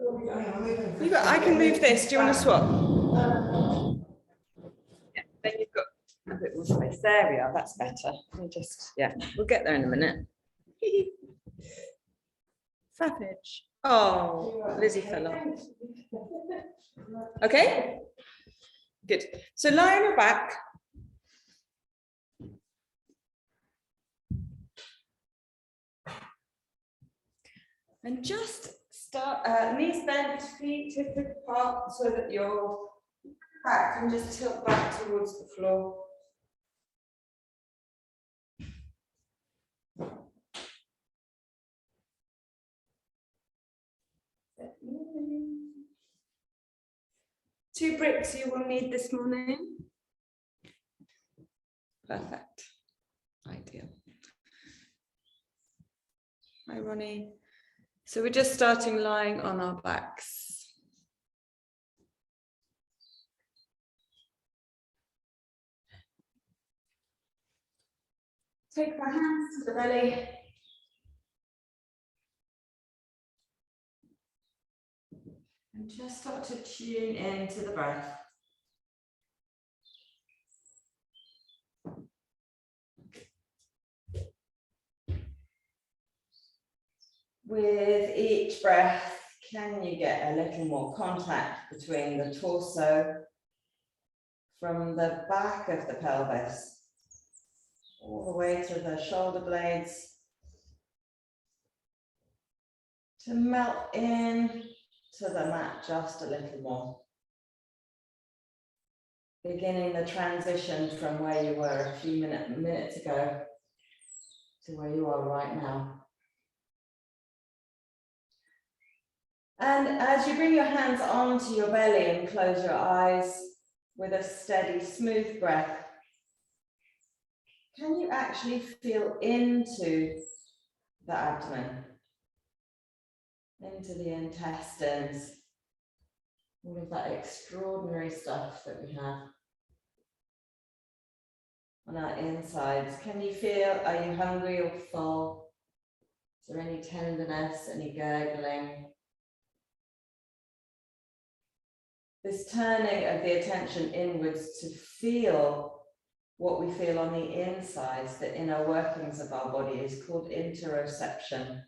I can move this. Do you want to swap? Yeah, then you've got a bit more space. There we are. That's better. We'll get there in a minute. Savage. Oh, Lizzie fell off. Okay, good. So lie on your back. And just start, knees bent, feet hip width apart so that your back can just tilt back towards the floor. Two bricks you will need this morning. Perfect. Ideal. Hi, Ronnie. So we're just starting lying on our backs. Take my hands to the belly. And just start to tune into the breath. With each breath, can you get a little more contact between the torso from the back of the pelvis all the way to the shoulder blades to melt in to the mat just a little more. Beginning the transition from where you were a few minutes ago to where you are right now. And as you bring your hands onto your belly and close your eyes with a steady, smooth breath, can you actually feel into the abdomen, into the intestines, all of that extraordinary stuff that we have on our insides? Can you feel, are you hungry or full? Is there any tenderness, any gurgling? This turning of the attention inwards to feel what we feel on the insides, the inner workings of our body, is called interoception.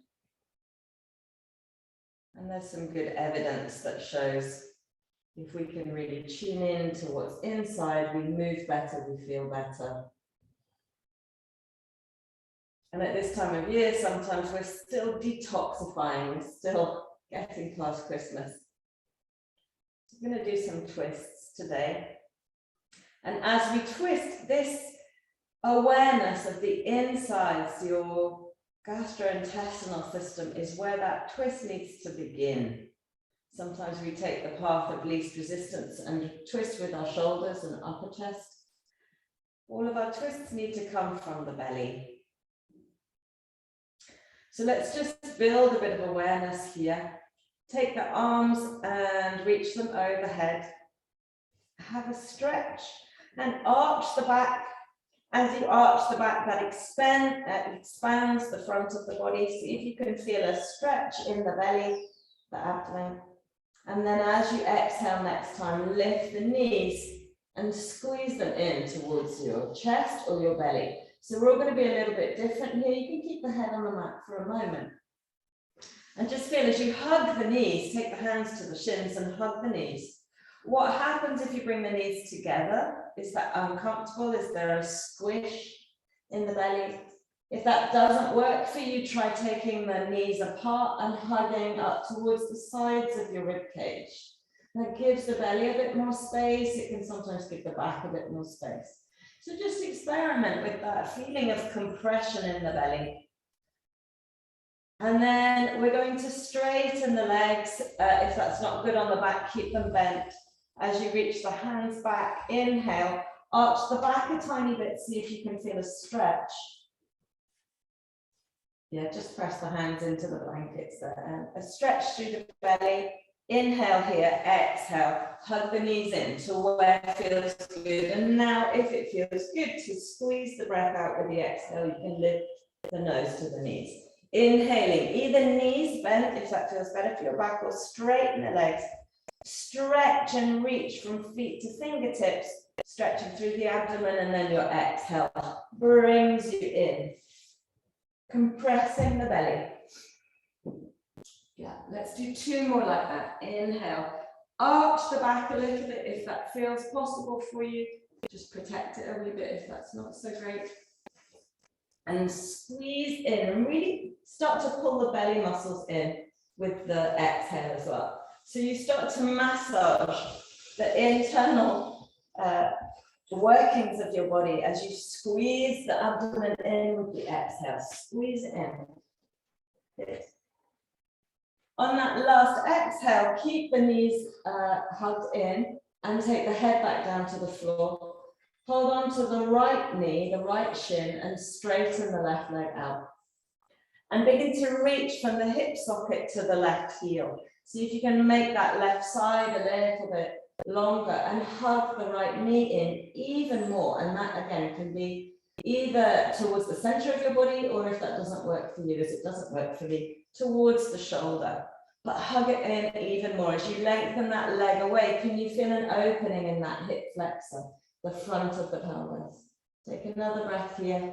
And there's some good evidence that shows if we can really tune in to what's inside, we move better, we feel better. And at this time of year, sometimes we're still detoxifying, we're still getting past Christmas. We're going to do some twists today. And as we twist, this awareness of the insides, your gastrointestinal system, is where that twist needs to begin. Sometimes we take the path of least resistance and twist with our shoulders and upper chest. All of our twists need to come from the belly. So let's just build a bit of awareness here. Take the arms and reach them overhead. Have a stretch and arch the back. As you arch the back, that expands the front of the body. See if you can feel a stretch in the belly, the abdomen. And then as you exhale next time, lift the knees and squeeze them in towards your chest or your belly. So we're all going to be a little bit different here. You can keep the head on the mat for a moment. And just feel as you hug the knees, take the hands to the shins and hug the knees. What happens if you bring the knees together? Is that uncomfortable? Is there a squish in the belly? If that doesn't work for you, try taking the knees apart and hugging up towards the sides of your rib cage. That gives the belly a bit more space. It can sometimes give the back a bit more space. So just experiment with that feeling of compression in the belly. And then we're going to straighten the legs. If that's not good on the back, keep them bent. As you reach the hands back, inhale, arch the back a tiny bit, see if you can feel a stretch. Yeah, just press the hands into the blankets there. A stretch through the belly. Inhale here, exhale, hug the knees in to where it feels good. And now, if it feels good to squeeze the breath out with the exhale, you can lift the nose to the knees. Inhaling, either knees bent if that feels better for your back, or straighten the legs. Stretch and reach from feet to fingertips, stretching through the abdomen, and then your exhale brings you in, compressing the belly. Yeah, let's do 2 more like that. Inhale, arch the back a little bit if that feels possible for you. Just protect it a wee bit if that's not so great. And squeeze in and really start to pull the belly muscles in with the exhale as well. So you start to massage the internal workings of your body as you squeeze the abdomen in with the exhale. Squeeze it in. Good. On that last exhale, keep the knees hugged in and take the head back down to the floor. Hold on to the right knee, the right shin, and straighten the left leg out. And begin to reach from the hip socket to the left heel. See if you can make that left side a little bit longer and hug the right knee in even more. And that again can be either towards the center of your body, or if that doesn't work for you, as it doesn't work for me, towards the shoulder. But hug it in even more. As you lengthen that leg away, can you feel an opening in that hip flexor, the front of the pelvis? Take another breath here.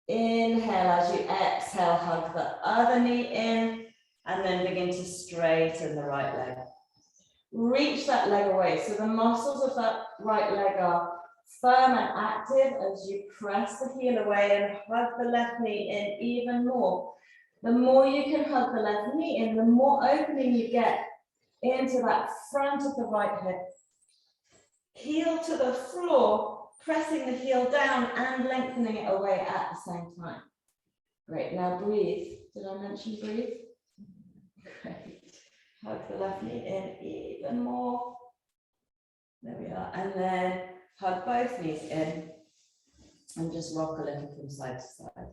Inhale as you exhale, hug the other knee in, and then begin to straighten the right leg. Reach that leg away. So the muscles of that right leg are firm and active as you press the heel away and hug the left knee in even more. The more you can hug the left knee in, the more opening you get into that front of the right hip. Heel to the floor, pressing the heel down and lengthening it away at the same time. Great, now breathe. Did I mention breathe? Great. Hug the left knee in even more. There we are. And then hug both knees in and just rock a little from side to side.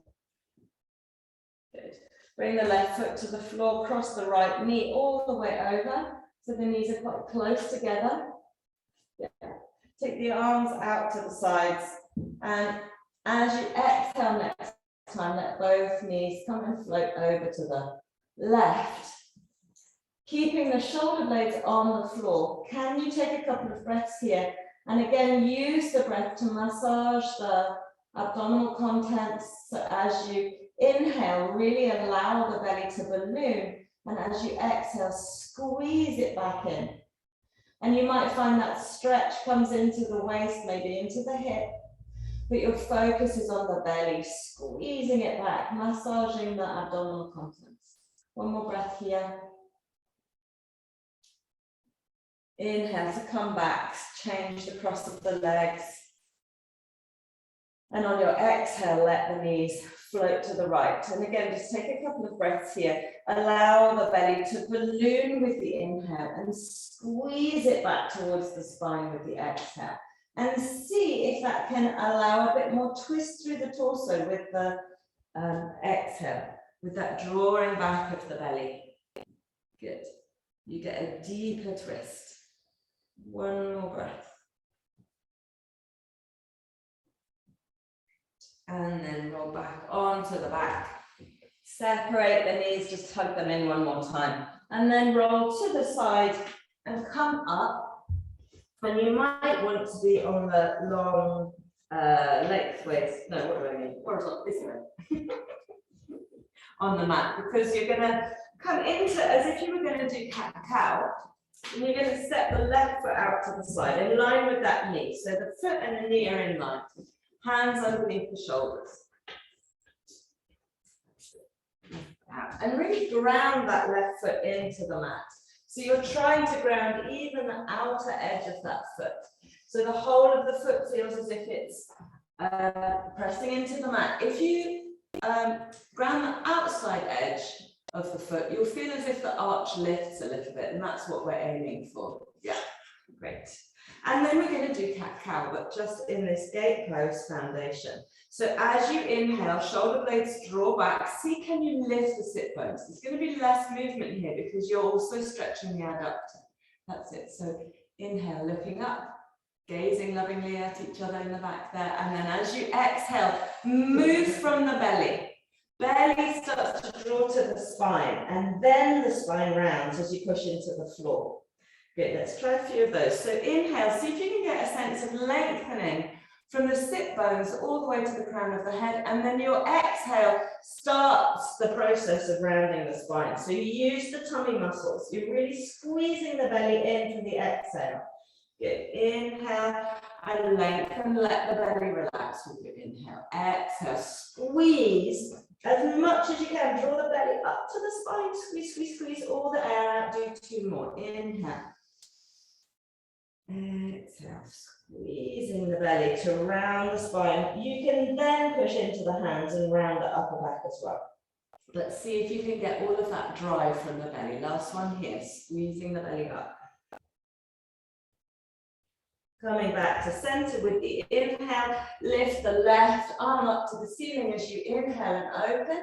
Good. Bring the left foot to the floor, cross the right knee all the way over. So the knees are quite close together. Yeah. Take the arms out to the sides. And as you exhale next time, let both knees come and float over to the left. Keeping the shoulder blades on the floor. Can you take a couple of breaths here? And again, use the breath to massage the abdominal contents. So as you inhale, really allow the belly to balloon. And as you exhale, squeeze it back in. And you might find that stretch comes into the waist, maybe into the hip. But your focus is on the belly, squeezing it back, massaging the abdominal contents. One more breath here. Inhale to come back, change the cross of the legs. And on your exhale, let the knees float to the right. And again, just take a couple of breaths here. Allow the belly to balloon with the inhale and squeeze it back towards the spine with the exhale. And see if that can allow a bit more twist through the torso with the exhale, with that drawing back of the belly. Good. You get a deeper twist. One more breath. And then roll back onto the back. Separate the knees, just hug them in one more time. And then roll to the side and come up. And you might want to be on the long lengthways. No, what do I mean? Horizontal, this way. On the mat, because you're going to come into as if you were going to do cat-cow. And you're going to step the left foot out to the side in line with that knee. So the foot and the knee are in line. Hands underneath the shoulders. And really ground that left foot into the mat. So you're trying to ground even the outer edge of that foot. So the whole of the foot feels as if it's pressing into the mat. If you ground the outside edge of the foot, you'll feel as if the arch lifts a little bit, and that's what we're aiming for. Yeah, great. And then we're going to do cat-cow, but just in this gate pose foundation. So as you inhale, shoulder blades draw back. See, can you lift the sit bones? There's going to be less movement here because you're also stretching the adductor. That's it. So inhale, looking up, gazing lovingly at each other in the back there. And then as you exhale, move from the belly. Belly starts to draw to the spine, and then the spine rounds as you push into the floor. Good, let's try a few of those. So inhale, see if you can get a sense of lengthening from the sit bones all the way to the crown of the head, and then your exhale starts the process of rounding the spine. So you use the tummy muscles. You're really squeezing the belly in for the exhale. Good, inhale and lengthen, let the belly relax with your inhale. Exhale, squeeze as much as you can. Draw the belly up to the spine, squeeze, squeeze, squeeze all the air out. Do 2 more, inhale. Exhale, squeezing the belly to round the spine. You can then push into the hands and round the upper back as well. Let's see if you can get all of that drive from the belly. Last one here, squeezing the belly up. Coming back to center with the inhale, lift the left arm up to the ceiling as you inhale and open.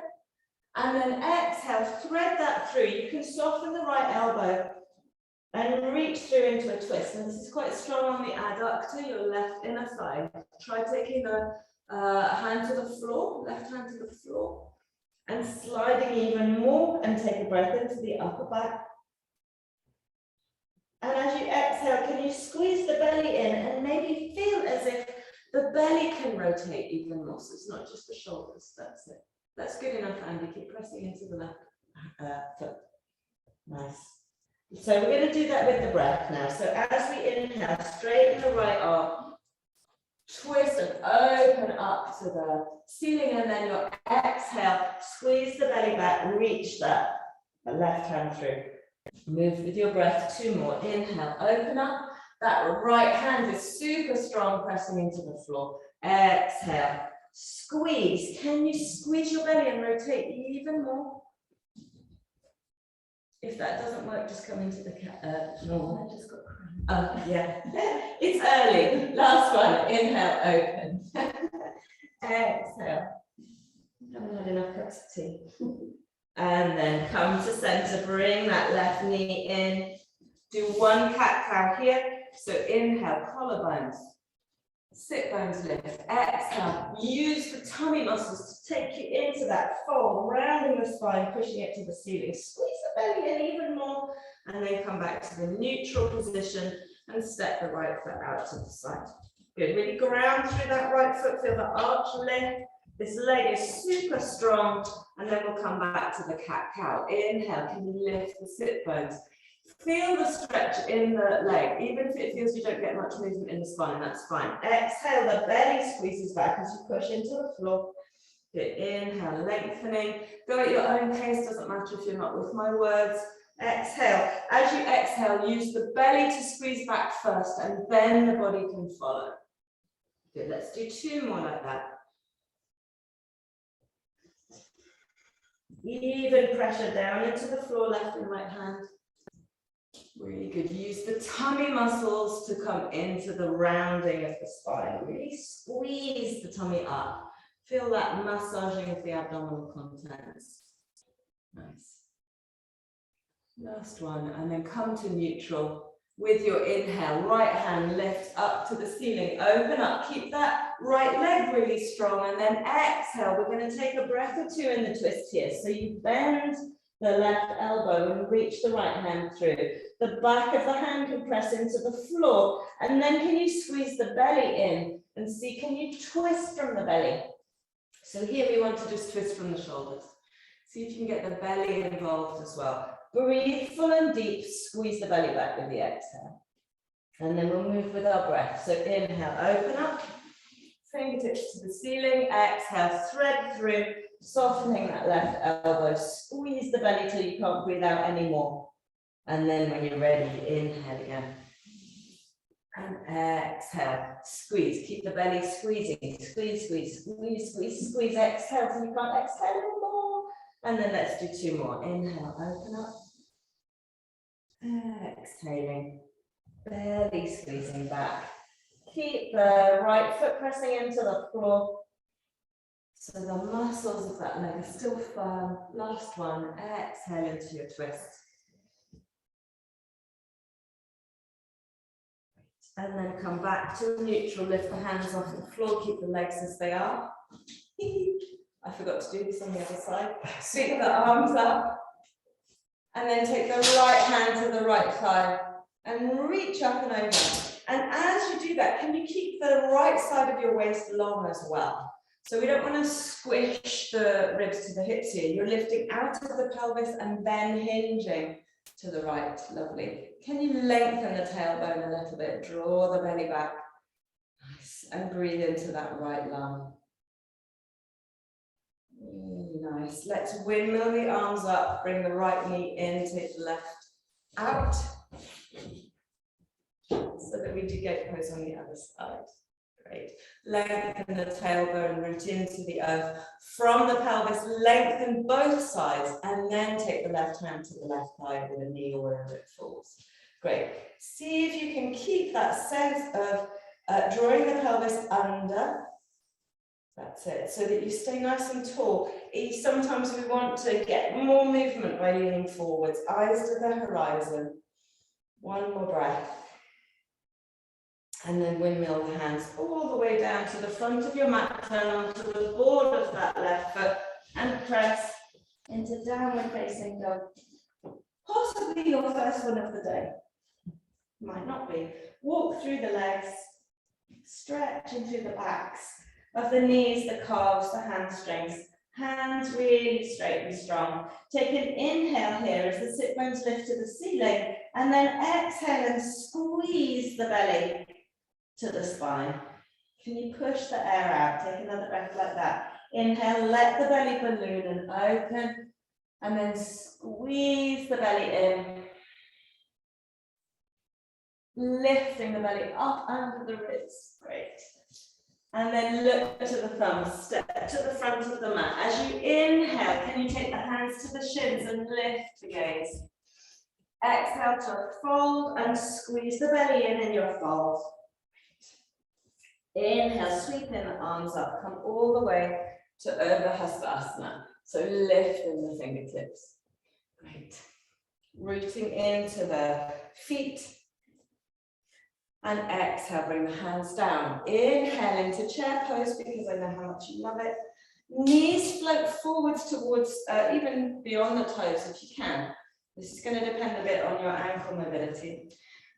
And then exhale, thread that through. You can soften the right elbow and reach through into a twist. And this is quite strong on the adductor, your left inner thigh. Try taking the hand to the floor, left hand to the floor, and sliding even more, and take a breath into the upper back. And as you exhale, can you squeeze the belly in and maybe feel as if the belly can rotate even more, so it's not just the shoulders. That's it. That's good enough, Andy. Keep pressing into the left foot. Nice. So we're going to do that with the breath now. So as we inhale, straighten the right arm, twist and open up to the ceiling, and then your exhale, squeeze the belly back, reach that left hand through. Move with your breath, 2 more. Inhale, open up. That right hand is super strong, pressing into the floor. Exhale, squeeze. Can you squeeze your belly and rotate even more? If that doesn't work, just come into the normal. I just got cramp. Yeah. It's early. Last one. Inhale, open. Exhale. Haven't had enough cups of tea. And then come to center. Bring that left knee in. Do 1 cat-cow here. So inhale, collarbones. Sit bones lift. Exhale. Use the tummy muscles to take you into that fold, rounding the spine, pushing it to the ceiling. Squeeze the belly in even more, and then come back to the neutral position and step the right foot out to the side. Good. Really ground through that right foot. Feel the arch lift. This leg is super strong, and then we'll come back to the cat-cow. Inhale. Can you lift the sit bones? Feel the stretch in the leg, even if it feels you don't get much movement in the spine, that's fine. Exhale, the belly squeezes back as you push into the floor. Good, inhale, lengthening. Go at your own pace, doesn't matter if you're not with my words. Exhale. As you exhale, use the belly to squeeze back first, and then the body can follow. Good, let's do 2 more like that. Even pressure down into the floor, left and right hand. Really good. Use the tummy muscles to come into the rounding of the spine. Really squeeze the tummy up. Feel that massaging of the abdominal contents. Nice. Last one, and then come to neutral. With your inhale, right hand lift up to the ceiling. Open up. Keep that right leg really strong. And then exhale. We're going to take a breath or 2 in the twist here. So you bend the left elbow and reach the right hand through. The back of the hand can press into the floor, and then can you squeeze the belly in and see, can you twist from the belly? So here we want to just twist from the shoulders. See if you can get the belly involved as well. Breathe full and deep, squeeze the belly back with the exhale. And then we'll move with our breath. So inhale, open up, fingertips to the ceiling, exhale, thread through, softening that left elbow, squeeze the belly till you can't breathe out anymore. And then when you're ready, inhale again. And exhale, squeeze, keep the belly squeezing, squeeze, squeeze, squeeze, squeeze, squeeze, exhale till you can't exhale anymore. And then let's do 2 more. Inhale, open up. Exhaling, belly squeezing back. Keep the right foot pressing into the floor. So the muscles of that leg are still firm. Last one, exhale into your twist. And then come back to neutral, lift the hands off the floor, keep the legs as they are. I forgot to do this on the other side. Sweep the arms up. And then take the right hand to the right thigh and reach up and over. And as you do that, can you keep the right side of your waist long as well? So we don't want to squish the ribs to the hips here. You're lifting out of the pelvis and then hinging to the right. Lovely. Can you lengthen the tailbone a little bit? Draw the belly back. Nice. And breathe into that right lung. Nice. Let's windmill the arms up. Bring the right knee in. Take the left out. So that we do get pose on the other side. Great. Lengthen the tailbone, root into the earth. From the pelvis, lengthen both sides and then take the left hand to the left thigh with a knee or wherever it falls. Great. See if you can keep that sense of drawing the pelvis under. That's it, so that you stay nice and tall. Sometimes we want to get more movement by leaning forwards, eyes to the horizon. One more breath. And then windmill the hands all the way down to the front of your mat, turn onto the board of that left foot and press into downward facing dog. Possibly your first one of the day. Might not be. Walk through the legs, stretching through the backs of the knees, the calves, the hamstrings. Hands really straight and strong. Take an inhale here as the sit bones lift to the ceiling, and then exhale and squeeze the belly to the spine. Can you push the air out? Take another breath like that. Inhale, let the belly balloon and open, and then squeeze the belly in. Lifting the belly up under the ribs. Great. And then look to the thumbs, step to the front of the mat. As you inhale, can you take the hands to the shins and lift the gaze? Exhale to fold and squeeze the belly in your fold. Inhale, sweep in the arms up, come all the way to Urdhva Hastasana. So lift in the fingertips. Great. Rooting into the feet. And exhale, bring the hands down. Inhale into chair pose because I know how much you love it. Knees float forwards towards, even beyond the toes if you can. This is going to depend a bit on your ankle mobility.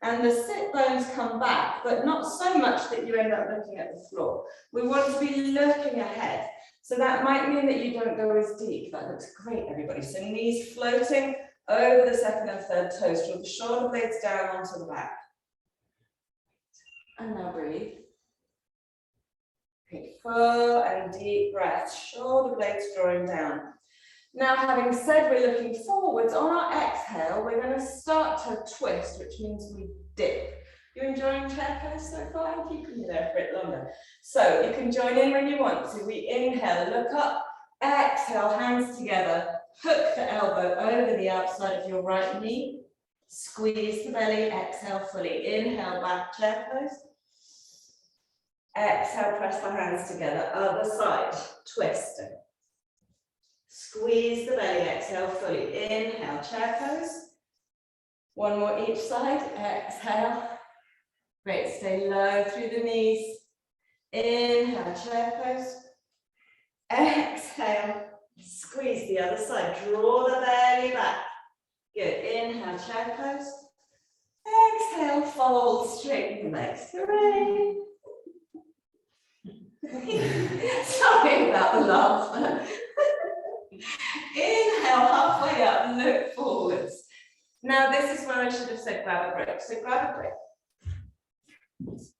And the sit bones come back, but not so much that you end up looking at the floor. We want to be looking ahead. So that might mean that you don't go as deep. That looks great, everybody. So knees floating over the second and third toes. Draw the shoulder blades down onto the back. And now breathe. Take full and deep breaths, shoulder blades drawing down. Now, having said we're looking forwards, on our exhale, we're going to start to twist, which means we dip. You enjoying chair pose so far? I'm keeping you there for a bit longer. So you can join in when you want to. We inhale, look up, exhale, hands together, hook the elbow over the outside of your right knee, squeeze the belly, exhale fully, inhale, back chair pose. Exhale, press the hands together, other side, twisting. Squeeze the belly, exhale fully. Inhale, chair pose. One more each side, exhale. Great, stay low through the knees. Inhale, chair pose. Exhale, squeeze the other side. Draw the belly back. Good, inhale, chair pose. Exhale, fold, straighten the legs. Hooray! Sorry about the laugh. Inhale, halfway up, look forwards. Now this is where I should have said grab a break. So grab a break.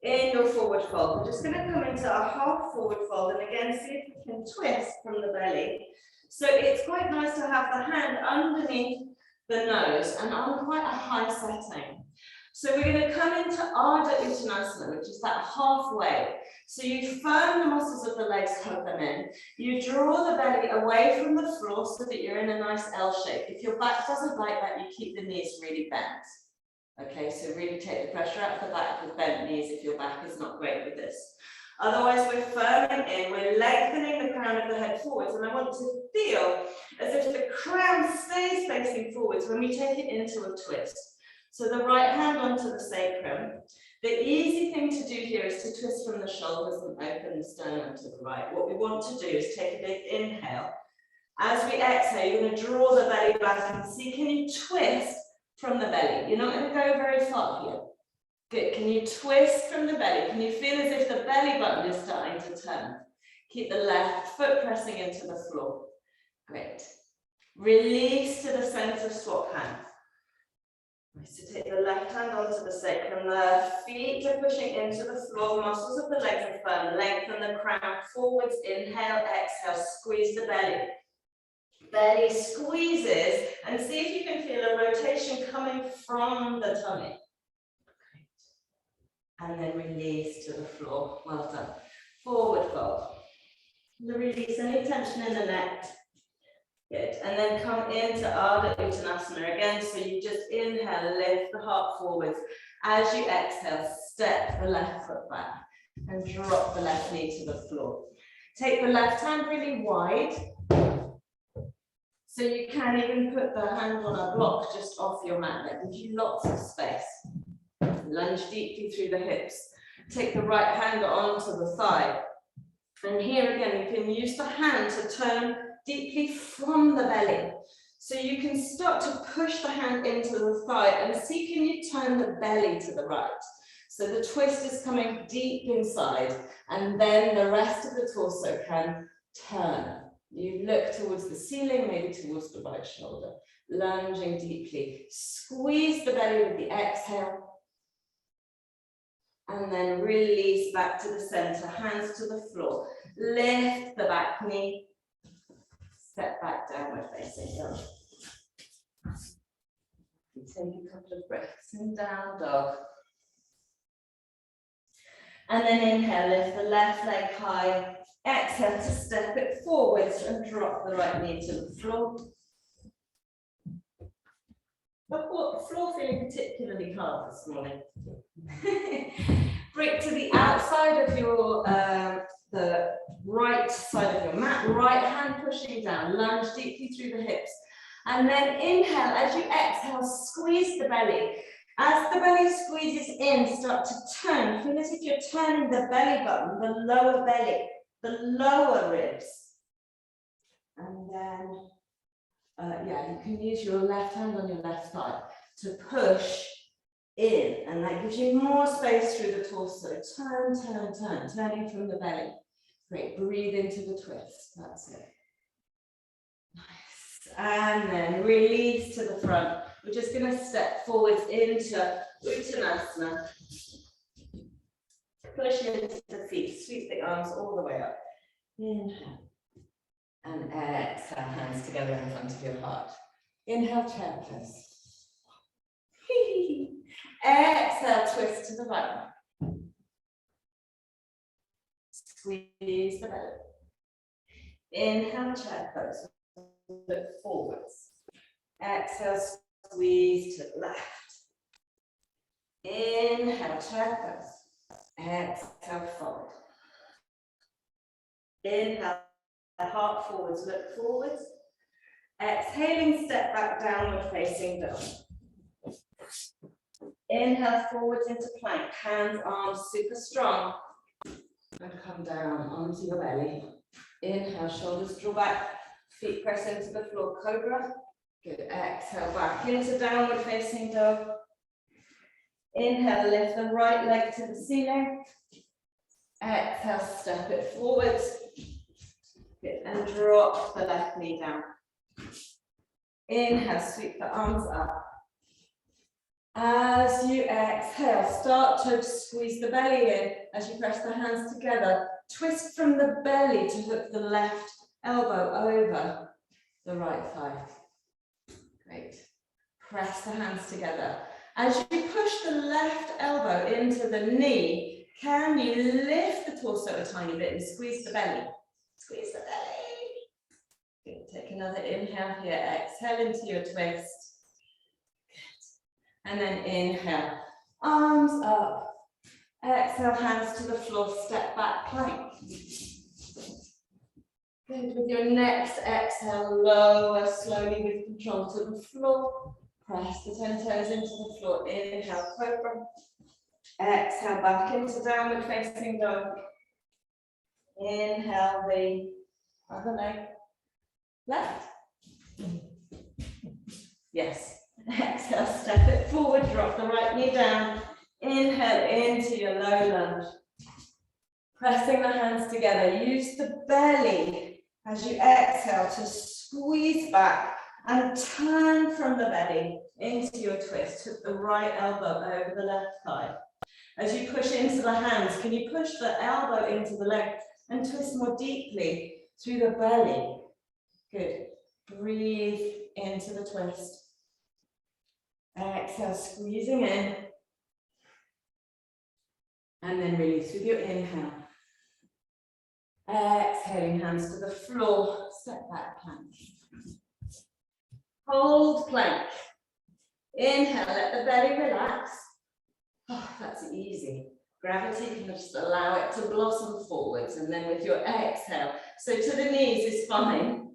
In your forward fold, we're just going to come into a half forward fold and again see if we can twist from the belly. So it's quite nice to have the hand underneath the nose and on quite a high setting. So we're going to come into Ardha Uttanasana, which is that halfway. So you firm the muscles of the legs, hug them in. You draw the belly away from the floor so that you're in a nice L shape. If your back doesn't like that, you keep the knees really bent. Okay, so really take the pressure out of the back with bent knees if your back is not great with this. Otherwise, we're firming in, we're lengthening the crown of the head forwards, and I want to feel as if the crown stays facing forwards when we take it into a twist. So the right hand onto the sacrum, The easy thing to do here is to twist from the shoulders and open the sternum to the right. What we want to do is take a big inhale. As we exhale, you're going to draw the belly back and see, can you twist from the belly? You're not going to go very far here. Good. Can you twist from the belly? Can you feel as if the belly button is starting to turn? Keep the left foot pressing into the floor. Great. Release to the center, swap hands. So take the left hand onto the sacrum. The feet are pushing into the floor. Muscles of the legs are firm. Lengthen the crown forwards. Inhale, exhale. Squeeze the belly. Belly squeezes, and see if you can feel a rotation coming from the tummy. And then release to the floor. Well done. Forward fold. Release any tension in the neck. Good. And then come into Ardha Uttanasana again. So you just inhale, lift the heart forwards. As you exhale, step the left foot back and drop the left knee to the floor. Take the left hand really wide. So you can even put the hand on a block just off your mat. That gives you lots of space. Lunge deeply through the hips. Take the right hand onto the thigh. And here again, you can use the hand to turn deeply from the belly. So you can start to push the hand into the thigh and see, can you turn the belly to the right? So the twist is coming deep inside, and then the rest of the torso can turn. You look towards the ceiling, maybe towards the right shoulder, lunging deeply. Squeeze the belly with the exhale. And then release back to the center, hands to the floor. Lift the back knee. Step back, downward facing dog. Take a couple of breaths in down dog. And then inhale, lift the left leg high. Exhale to step it forwards and drop the right knee to the floor. The floor feeling particularly hard this morning. Bring to the outside of your, the right side of your mat, right hand pushing down, lunge deeply through the hips. And then inhale, as you exhale, squeeze the belly. As the belly squeezes in, start to turn. Feel as if you're turning the belly button, the lower belly, the lower ribs. And then, you can use your left hand on your left thigh to push in, and that gives you more space through the torso. Turn, turn, turn, turning from the belly. Great, breathe into the twist, that's it. Nice, and then release to the front. We're just gonna step forwards into Uttanasana. Push into the feet, sweep the arms all the way up. Inhale. And exhale, hands together in front of your heart. Inhale, chair pose. Exhale, twist to the right. Squeeze the belly. Inhale, chair pose. Look forwards. Exhale, squeeze to the left. Inhale, chair pose. Exhale, fold. Inhale. Heart forwards, look forwards. Exhaling, step back, downward facing dog. Inhale forwards into plank, hands, arms super strong. And come down onto your belly. Inhale, shoulders draw back, feet press into the floor, cobra. Good, exhale back into downward facing dog. Inhale, lift the right leg to the ceiling. Exhale, step it forwards. Good. And drop the left knee down. Inhale, sweep the arms up. As you exhale, start to squeeze the belly in as you press the hands together. Twist from the belly to hook the left elbow over the right thigh. Great. Press the hands together. As you push the left elbow into the knee, can you lift the torso a tiny bit and squeeze the belly? Squeeze the belly. Good. Take another inhale here. Exhale into your twist. Good. And then inhale. Arms up. Exhale, hands to the floor. Step back, plank. Good. With your next exhale, lower slowly with control to the floor. Press the 10 toes into the floor. Inhale, cobra. Exhale back into downward facing dog. Inhale the other leg. Left. Yes. Exhale, step it forward, drop the right knee down. Inhale into your low lunge. Pressing the hands together. Use the belly as you exhale to squeeze back and turn from the belly into your twist. Hook the right elbow over the left thigh. As you push into the hands, can you push the elbow into the leg and twist more deeply through the belly? Good. Breathe into the twist. Exhale, squeezing in. And then release with your inhale. Exhaling, hands to the floor. Step back plank. Hold plank. Inhale, let the belly relax. Oh, that's easy. Gravity can just allow it to blossom forwards, and then with your exhale, so to the knees is fine.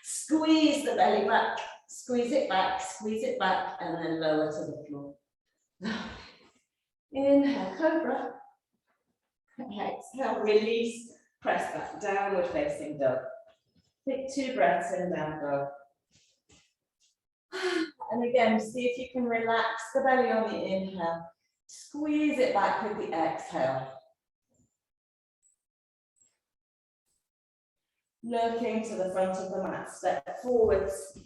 Squeeze the belly back, squeeze it back, and then lower to the floor. Inhale, cobra. Exhale, release, press back, downward facing dog. Take 2 breaths in, down dog. And again, see if you can relax the belly on the inhale. Squeeze it back with the exhale. Looking to the front of the mat, step forwards.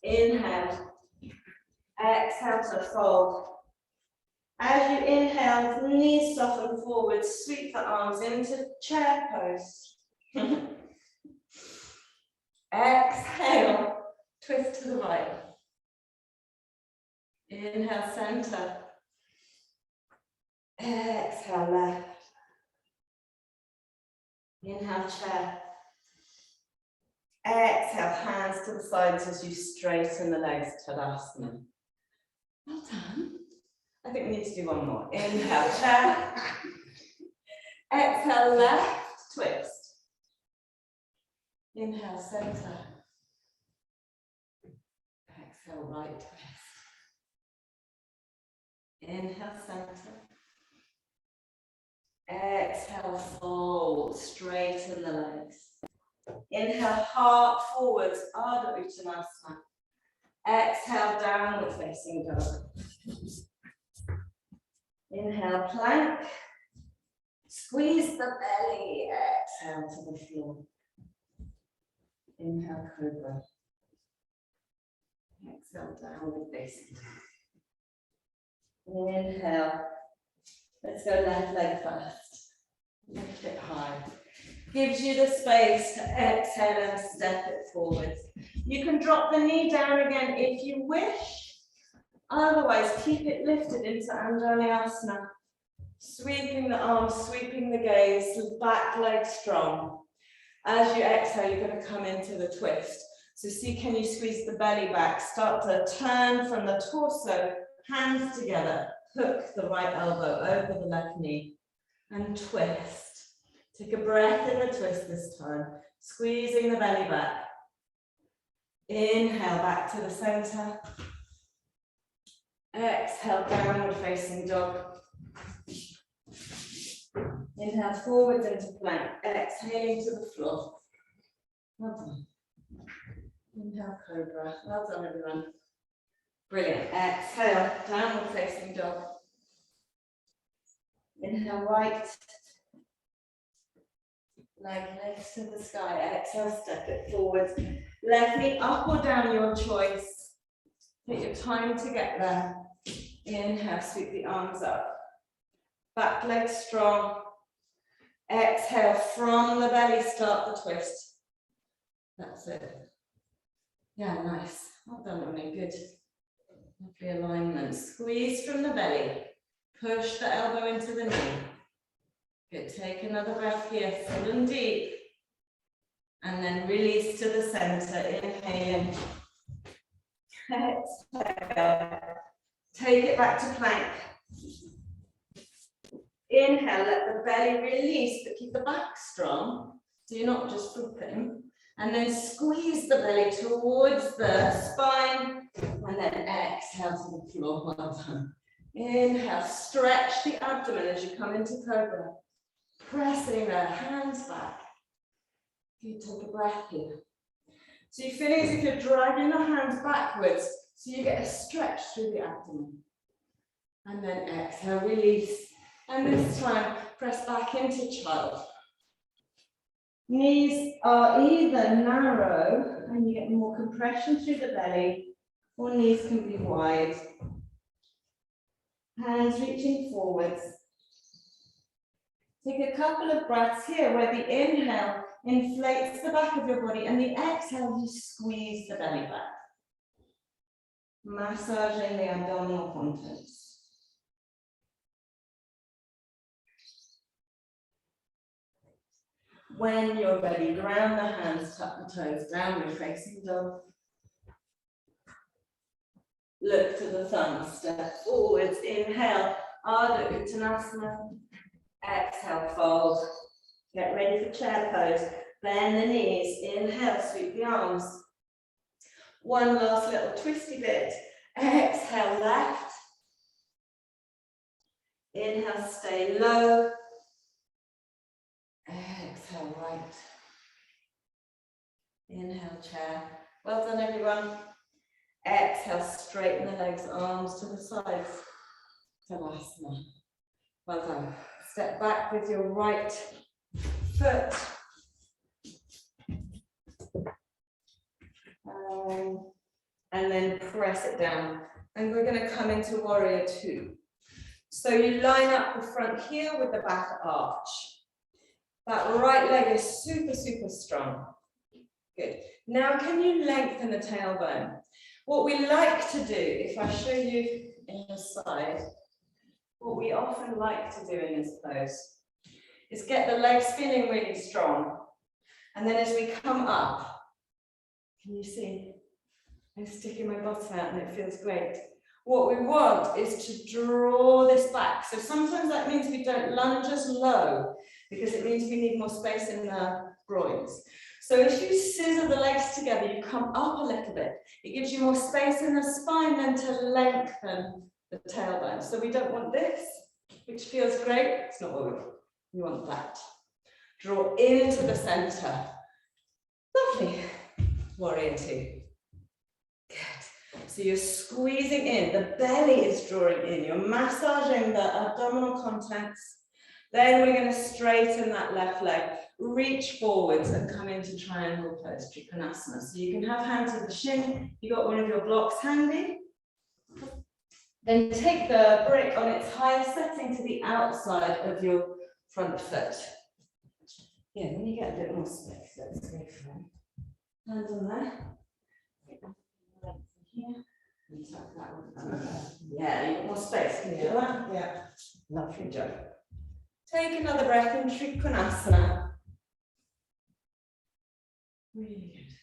Inhale. Exhale to fold. As you inhale, knees soften forward, sweep the arms into chair pose. Exhale, twist to the right. Inhale, center. Exhale, left. Inhale, chair. Exhale, hands to the sides as you straighten the legs, Tadasana. Well done. I think we need to do one more. Inhale, chair. Exhale, left, twist. Inhale, center. Exhale, right, twist. Inhale, center. Exhale, fold, straighten the legs. Inhale, heart forwards, Ardha Uttanasana. Exhale, downward facing dog. Inhale, plank. Squeeze the belly. Exhale to the floor. Inhale, cobra. Exhale, downward facing dog. Inhale. Let's go left leg first. Lift it high. Gives you the space to exhale and step it forwards. You can drop the knee down again if you wish. Otherwise, keep it lifted into Anjali-asana. Sweeping the arms, sweeping the gaze, back leg strong. As you exhale, you're going to come into the twist. So see, can you squeeze the belly back? Start to turn from the torso, hands together. Hook the right elbow over the left knee and twist. Take a breath in the twist this time, squeezing the belly back. Inhale back to the center. Exhale, downward facing dog. Inhale forwards into plank, exhaling to the floor. Well done. Inhale, cobra. Well done, everyone. Brilliant. Exhale, downward facing dog. Inhale, right. Legs to the sky. Exhale, step it forwards. Left knee up or down, your choice. Take your time to get there. Inhale, sweep the arms up. Back leg strong. Exhale, from the belly, start the twist. That's it. Yeah, nice. Well done, Ronnie. Good. Lovely alignment. Squeeze from the belly. Push the elbow into the knee. Good. Take another breath here, full and deep. And then release to the center. Inhaling. Exhale. Take it back to plank. Inhale, let the belly release, but keep the back strong. So you're not just flipping. And then squeeze the belly towards the spine. And then exhale to the floor. Well done. Inhale, stretch the abdomen as you come into cobra. Pressing the hands back. You take a breath here. So you're feeling as if you're dragging the hands backwards, so you get a stretch through the abdomen. And then exhale, release. And this time, press back into child. Knees are either narrow, and you get more compression through the belly, or knees can be wide. Hands reaching forwards. Take a couple of breaths here where the inhale inflates the back of your body and the exhale, you squeeze the belly back. Massaging the abdominal contents. When you're ready, ground the hands, tuck the toes, downward facing dog. Look to the thumbs, step forwards, inhale, Ardha Uttanasana. Exhale, fold. Get ready for chair pose. Bend the knees, inhale, sweep the arms. One last little twisty bit. Exhale, left. Inhale, stay low. Exhale, right. Inhale, chair. Well done, everyone. Exhale, straighten the legs, arms to the sides. Tadasana. Well done. Step back with your right foot. And then press it down. And we're going to come into warrior two. So you line up the front heel with the back arch. That right leg is super, super strong. Good. Now can you lengthen the tailbone? What we like to do, if I show you in the side, what we often like to do in this pose is get the legs feeling really strong. And then as we come up, can you see? I'm sticking my bottom out and it feels great. What we want is to draw this back. So sometimes that means we don't lunge as low because it means we need more space in the groins. So if you scissor the legs together, you come up a little bit. It gives you more space in the spine then to lengthen the tailbone. So we don't want this, which feels great. It's not what we want. We want that. Draw into the center. Lovely. Warrior two. Good. So you're squeezing in. The belly is drawing in. You're massaging the abdominal contents. Then we're going to straighten that left leg. Reach forwards and come into triangle pose, Trikonasana. So you can have hands at the shin. You got one of your blocks handy. Then take the brick on its highest setting to the outside of your front foot. Yeah, then you get a bit more space. Let's go for it. Hands on there. Here. And tuck that one under there. Yeah, you got more space. Can you do that? Yeah. Lovely job. Take another breath in Trikonasana. Really good.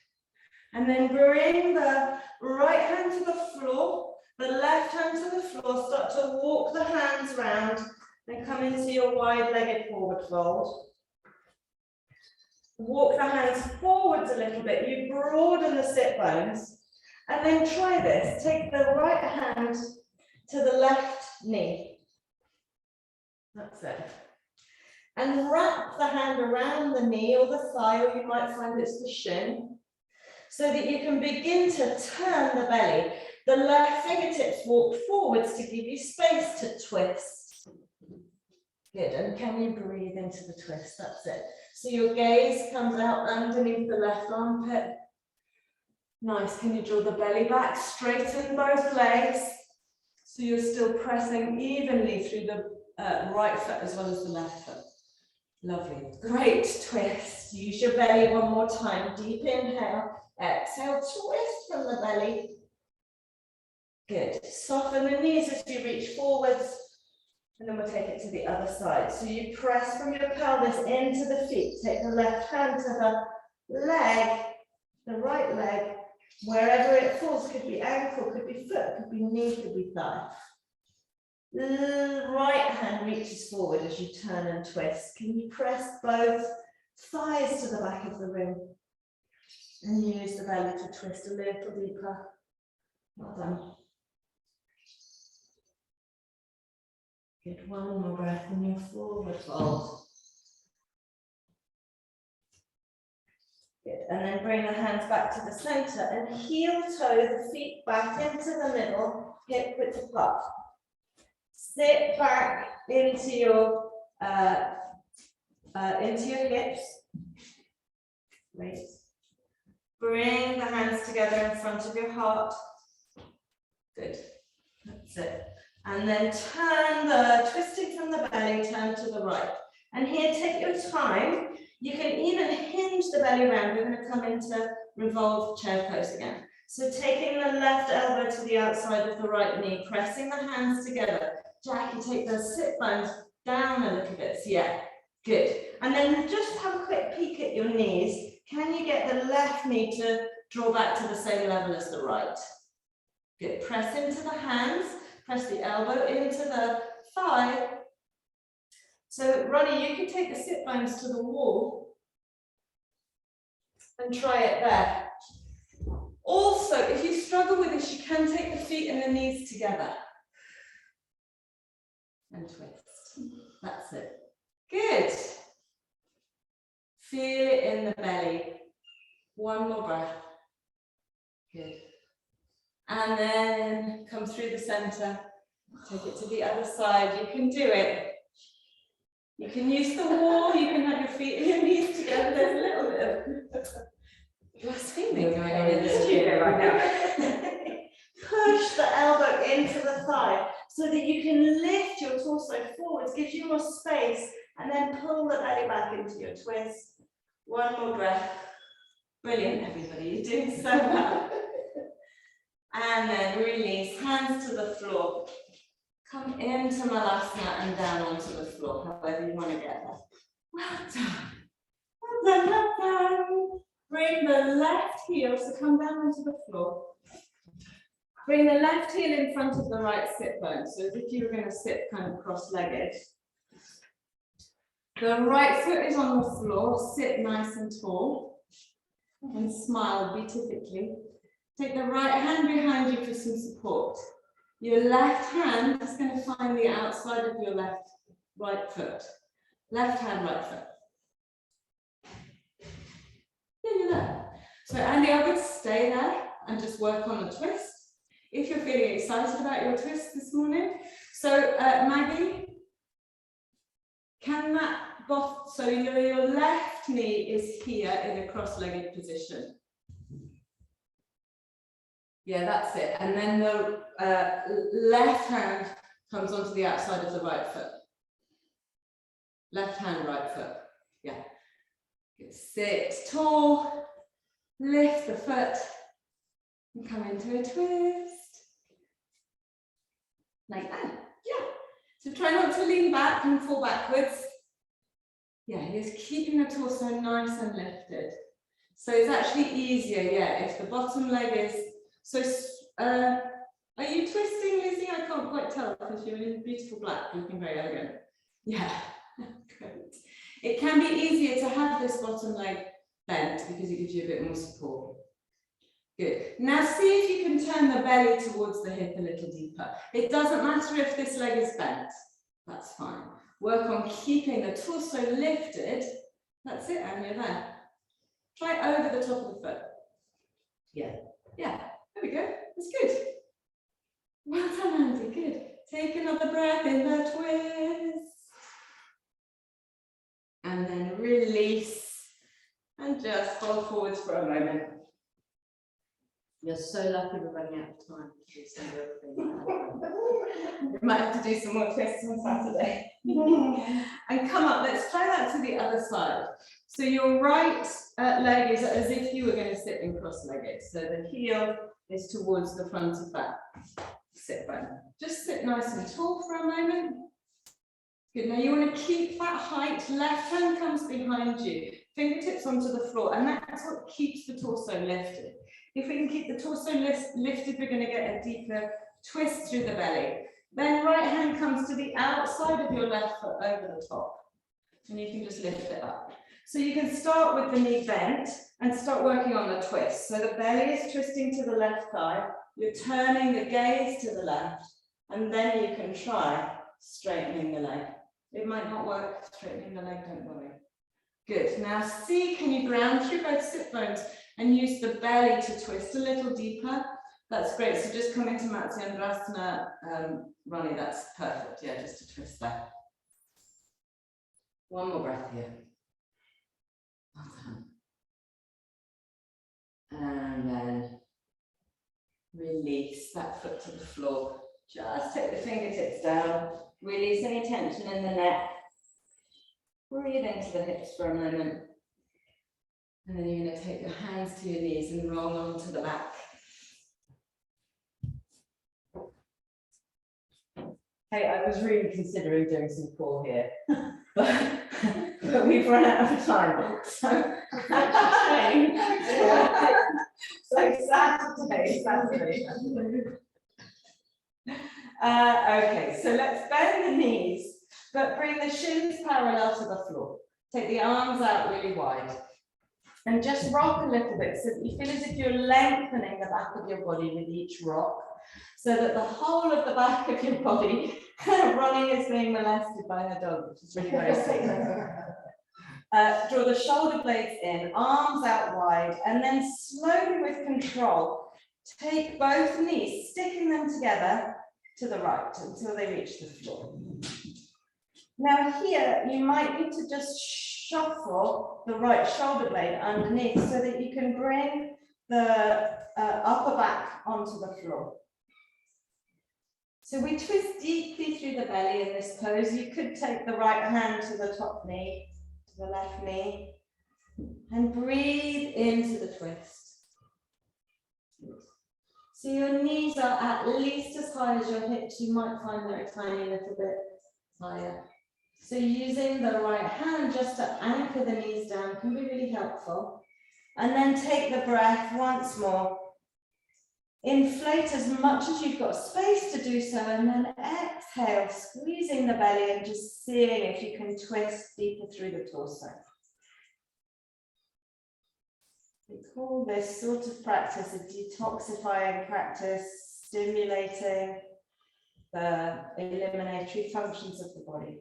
And then bring the right hand to the floor, the left hand to the floor. Start to walk the hands round and come into your wide-legged forward fold. Walk the hands forwards a little bit. You broaden the sit bones. And then try this. Take the right hand to the left knee. That's it. And wrap the hand around the knee or the thigh, or you might find it's the shin, so that you can begin to turn the belly. The left fingertips walk forwards to give you space to twist. Good, and can you breathe into the twist? That's it. So your gaze comes out underneath the left armpit. Nice, can you draw the belly back? Straighten both legs, so you're still pressing evenly through the right foot as well as the left foot. Lovely. Great twist. Use your belly one more time. Deep inhale. Exhale. Twist from the belly. Good. Soften the knees as you reach forwards. And then we'll take it to the other side. So you press from your pelvis into the feet. Take the left hand to the leg, the right leg. Wherever it falls, could be ankle, could be foot, could be knee, could be thigh. The right hand reaches forward as you turn and twist. Can you press both thighs to the back of the room and use the belly to twist a little deeper? Well done. Good, one more breath in your forward fold. Good, and then bring the hands back to the center and heel toe the feet back into the middle, hip width apart. Sit back into your hips. Great. Bring the hands together in front of your heart. Good. That's it. And then turn twisting from the belly, turn to the right. And here, take your time. You can even hinge the belly round. We're going to come into revolved chair pose again. So taking the left elbow to the outside of the right knee, pressing the hands together. Jackie, take those sit bones down a little bit. So yeah, good. And then just have a quick peek at your knees. Can you get the left knee to draw back to the same level as the right? Good. Press into the hands. Press the elbow into the thigh. So Ronnie, you can take the sit bones to the wall and try it there. Also, if you struggle with this, you can take the feet and the knees together. And twist. That's it. Good. Feel it in the belly. One more breath. Good. And then come through the center. Take it to the other side. You can do it. You can use the wall. You can have your feet and your knees together. There's a little bit of blaspheming going on in this studio right now. Push the elbow into the thigh so that you can lift your torso forwards, gives you more space, and then pull the belly back into your twist. One more breath. Brilliant, everybody. You're doing so well. And then release, hands to the floor. Come into Malasana and down onto the floor, however you want to get there. Well done. Well done, well done. Bring the left heel, so come down onto the floor. Bring the left heel in front of the right sit bone, so as if you were going to sit kind of cross-legged. The right foot is on the floor, sit nice and tall, and smile beatifically. Take the right hand behind you for some support. Your left hand is going to find the outside of your right foot. Left hand, right foot. Yeah, you're there. So Andy, I would stay there and just work on the twist. If you're feeling excited about your twist this morning. So Maggie, can that so your left knee is here in a cross-legged position. Yeah, that's it. And then the left hand comes onto the outside of the right foot. Left hand, right foot. Yeah. Good. Sit tall, lift the foot, and come into a twist. Like that. Yeah. So try not to lean back and fall backwards. Yeah, just keeping the torso nice and lifted. So it's actually easier, yeah, if the bottom leg is. So, are you twisting, Lizzie? I can't quite tell because you're in beautiful black, looking very elegant. Yeah, great. It can be easier to have this bottom leg bent because it gives you a bit more support. Good. Now see if you can turn the belly towards the hip a little deeper. It doesn't matter if this leg is bent. That's fine. Work on keeping the torso lifted. That's it, and you're there. Try over the top of the foot. Yeah. Yeah. There we go. That's good. Well done, Andy. Good. Take another breath in the twist. And then release. And just hold forwards for a moment. You're so lucky we're running out of time to do some everything. We might have to do some more twists on Saturday. And come up. Let's try that to the other side. So your right leg is as if you were going to sit in cross-legged. So the heel is towards the front of that sit bone. Just sit nice and tall for a moment. Good. Now you want to keep that height. Left hand comes behind you. Fingertips onto the floor. And that's what keeps the torso lifted. If we can keep the torso lifted, we're going to get a deeper twist through the belly. Then right hand comes to the outside of your left foot over the top. And you can just lift it up. So you can start with the knee bent and start working on the twist. So the belly is twisting to the left thigh. You're turning the gaze to the left. And then you can try straightening the leg. It might not work straightening the leg, don't worry. Good. Now see, can you ground through both sit bones and use the belly to twist a little deeper? That's great. So just come into Matsyendrasana, Ronnie, that's perfect. Yeah, just to twist that. One more breath here. Well done. And then release that foot to the floor. Just take the fingertips down. Release any tension in the neck. Breathe into the hips for a moment. And then you're going to take your hands to your knees and roll onto the back. Hey, I was really considering doing some core here, but we've run out of time. So Saturday. Okay, so let's bend the knees, but bring the shins parallel to the floor. Take the arms out really wide. And just rock a little bit so that you feel as if you're lengthening the back of your body with each rock, so that the whole of the back of your body, Ronnie is being molested by her dog, which is really very safe. Draw the shoulder blades in, arms out wide, and then slowly with control, take both knees, sticking them together to the right until they reach the floor. Now here, you might need to just shuffle the right shoulder blade underneath so that you can bring the upper back onto the floor. So we twist deeply through the belly in this pose. You could take the right hand to the top knee, to the left knee, and breathe into the twist. So your knees are at least as high as your hips. You might find they're a tiny little bit higher. So using the right hand just to anchor the knees down can be really helpful. And then take the breath once more. Inflate as much as you've got space to do so, and then exhale, squeezing the belly and just seeing if you can twist deeper through the torso. We call this sort of practice a detoxifying practice, stimulating the eliminatory functions of the body.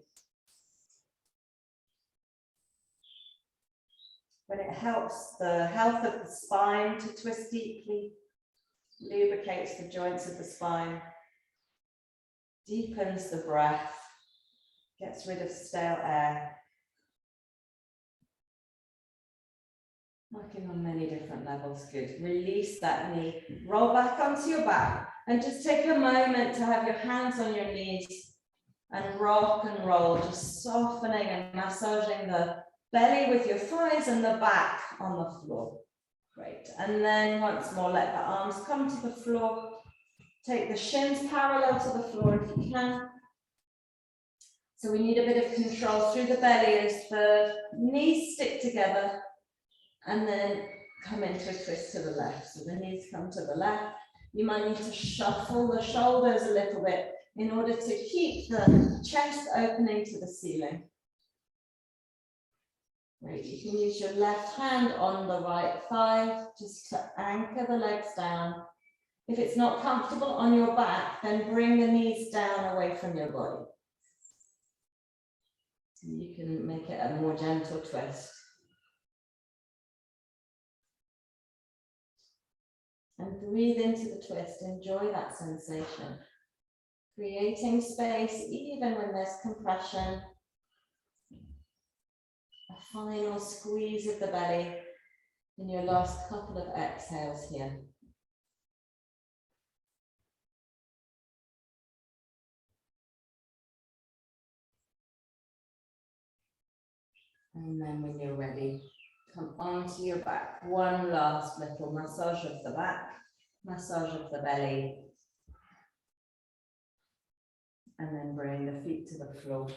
When it helps the health of the spine to twist deeply, lubricates the joints of the spine, deepens the breath, gets rid of stale air. Working on many different levels, good. Release that knee, roll back onto your back, and just take a moment to have your hands on your knees and rock and roll, just softening and massaging the belly with your thighs and the back on the floor. Great. And then once more, let the arms come to the floor. Take the shins parallel to the floor if you can. So we need a bit of control through the belly as the knees stick together, and then come into a twist to the left. So the knees come to the left. You might need to shuffle the shoulders a little bit in order to keep the chest opening to the ceiling. Great. You can use your left hand on the right thigh just to anchor the legs down. If it's not comfortable on your back, then bring the knees down away from your body. You can make it a more gentle twist. And breathe into the twist. Enjoy that sensation. Creating space even when there's compression. A final squeeze of the belly in your last couple of exhales here. And then when you're ready, come onto your back. One last little massage of the back, massage of the belly. And then bring the feet to the floor.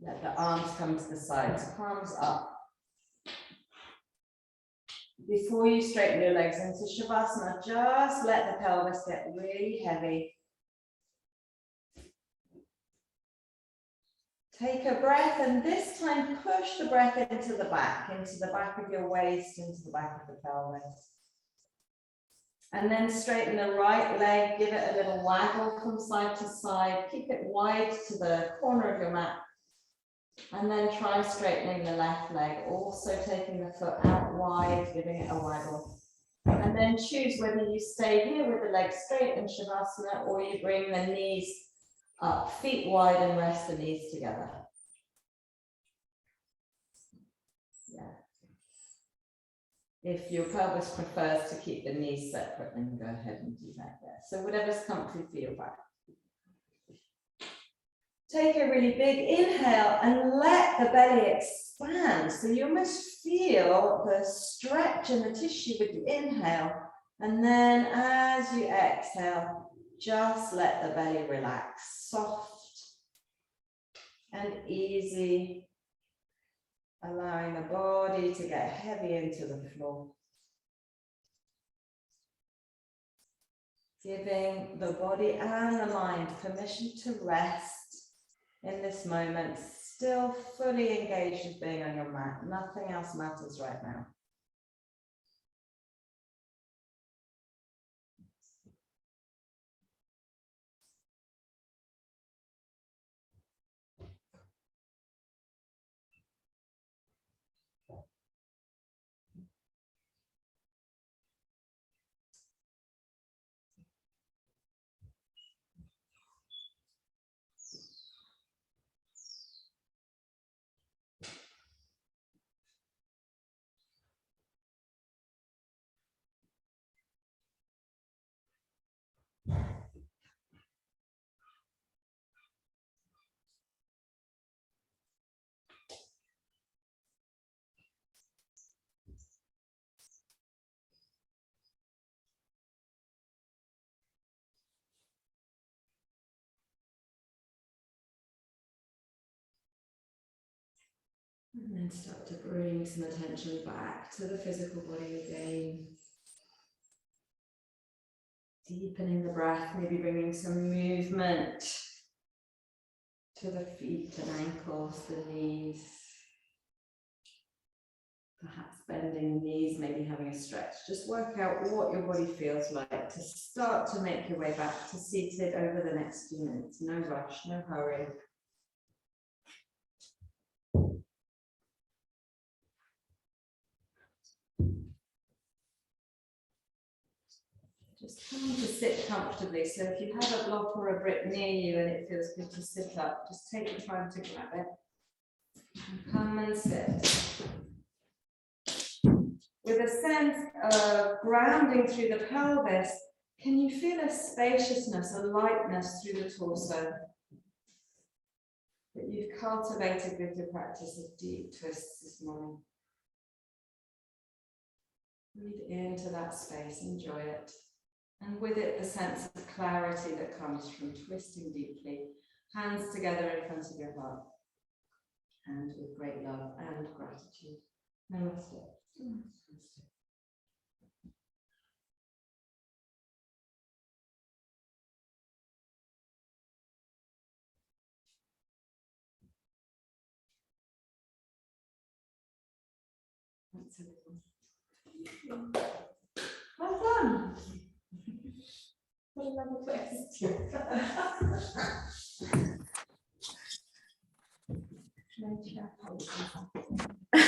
Let the arms come to the sides, palms up. Before you straighten your legs into Shavasana, just let the pelvis get really heavy. Take a breath, and this time push the breath into the back of your waist, into the back of the pelvis. And then straighten the right leg, give it a little waggle from side to side, keep it wide to the corner of your mat. And then try straightening the left leg, also taking the foot out wide, giving it a waggle. And then choose whether you stay here with the legs straight in Shavasana or you bring the knees up, feet wide, and rest the knees together. Yeah. If your pelvis prefers to keep the knees separate, then go ahead and do that there. So whatever's comfy for your back. Take a really big inhale and let the belly expand. So you almost feel the stretch in the tissue with the inhale. And then as you exhale, just let the belly relax, soft and easy, allowing the body to get heavy into the floor. Giving the body and the mind permission to rest in this moment, still fully engaged with being on your mat. Nothing else matters right now. And then start to bring some attention back to the physical body again. Deepening the breath, maybe bringing some movement to the feet and ankles, the knees. Perhaps bending the knees, maybe having a stretch. Just work out what your body feels like to start to make your way back to seated over the next few minutes. No rush, no hurry. Just come to sit comfortably. So if you have a block or a brick near you and it feels good to sit up, just take the time to grab it. And come and sit. With a sense of grounding through the pelvis, can you feel a spaciousness, a lightness through the torso that you've cultivated with your practice of deep twists this morning? Breathe into that space, enjoy it. And with it, the sense of clarity that comes from twisting deeply, hands together in front of your heart, and with great love and gratitude. Namaste. Namaste. That's everyone. Well done. What a lovely place. Nature.